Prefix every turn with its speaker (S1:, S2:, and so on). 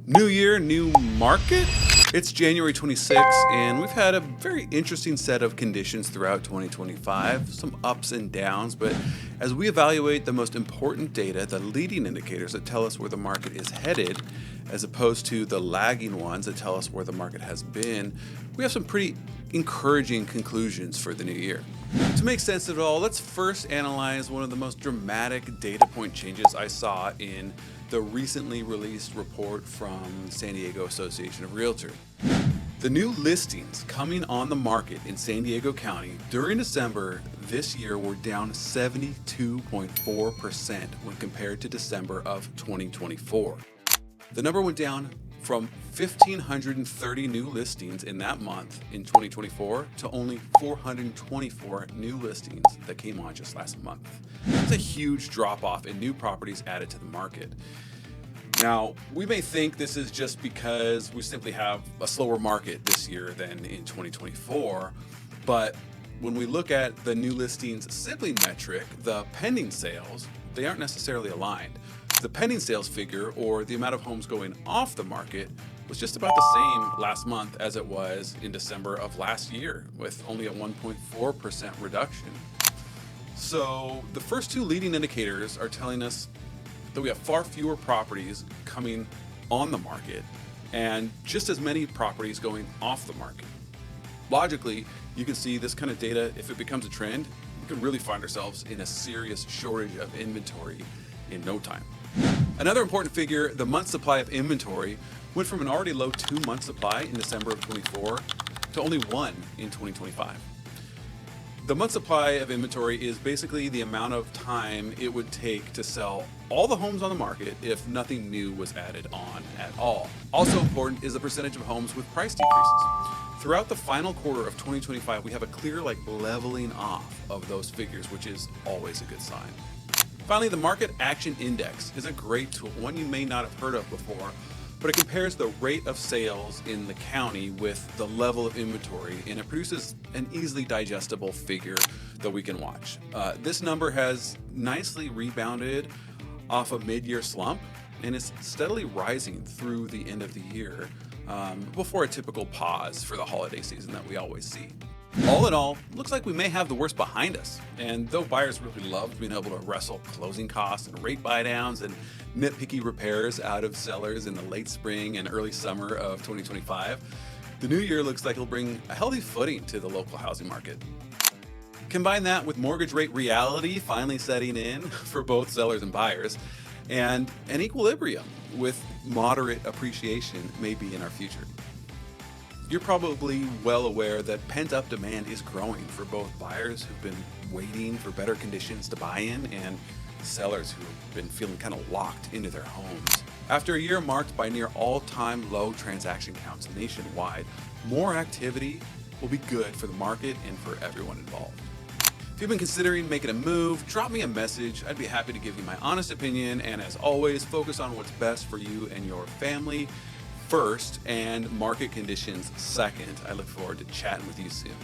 S1: New year, new market. It's January 26th, and we've had a very interesting set of conditions throughout 2025, some ups and downs, but as we evaluate the most important data, the leading indicators that tell us where the market is headed, as opposed to the lagging ones that tell us where the market has been, we have some pretty encouraging conclusions for the new year. To make sense of it all, let's first analyze one of the most dramatic data point changes I saw in the recently released report from San Diego Association of Realtors. The new listings coming on the market in San Diego County during December this year were down 72.4% when compared to December of 2024. The number went down from 1,530 new listings in that month in 2024 to only 424 new listings that came on just last month. It's a huge drop off in new properties added to the market. Now, we may think this is just because we simply have a slower market this year than in 2024, but when we look at the new listings simply metric, the pending sales, they aren't necessarily aligned. The pending sales figure, or the amount of homes going off the market, was just about the same last month as it was in December of last year, with only a 1.4% reduction. So the first two leading indicators are telling us that we have far fewer properties coming on the market and just as many properties going off the market. Logically, you can see this kind of data, if it becomes a trend, we could really find ourselves in a serious shortage of inventory in no time. Another important figure, the month supply of inventory, went from an already low 2-month supply in December of 24 to only 1 in 2025. The month supply of inventory is basically the amount of time it would take to sell all the homes on the market if nothing new was added on at all. Also important is the percentage of homes with price decreases. Throughout the final quarter of 2025, we have a clear leveling off of those figures, which is always a good sign. Finally, the Market Action Index is a great tool, one you may not have heard of before, but it compares the rate of sales in the county with the level of inventory, and it produces an easily digestible figure that we can watch. This number has nicely rebounded off a mid-year slump, and is steadily rising through the end of the year before a typical pause for the holiday season that we always see. All in all, looks like we may have the worst behind us. And though buyers really loved being able to wrestle closing costs and rate buydowns and nitpicky repairs out of sellers in the late spring and early summer of 2025, the new year looks like it'll bring a healthy footing to the local housing market. Combine that with mortgage rate reality finally setting in for both sellers and buyers, and an equilibrium with moderate appreciation may be in our future. You're probably well aware that pent-up demand is growing for both buyers who've been waiting for better conditions to buy in and sellers who have been feeling kind of locked into their homes. After a year marked by near all-time low transaction counts nationwide, more activity will be good for the market and for everyone involved. If you've been considering making a move, drop me a message. I'd be happy to give you my honest opinion, and as always, focus on what's best for you and your family first and market conditions second. I look forward to chatting with you soon.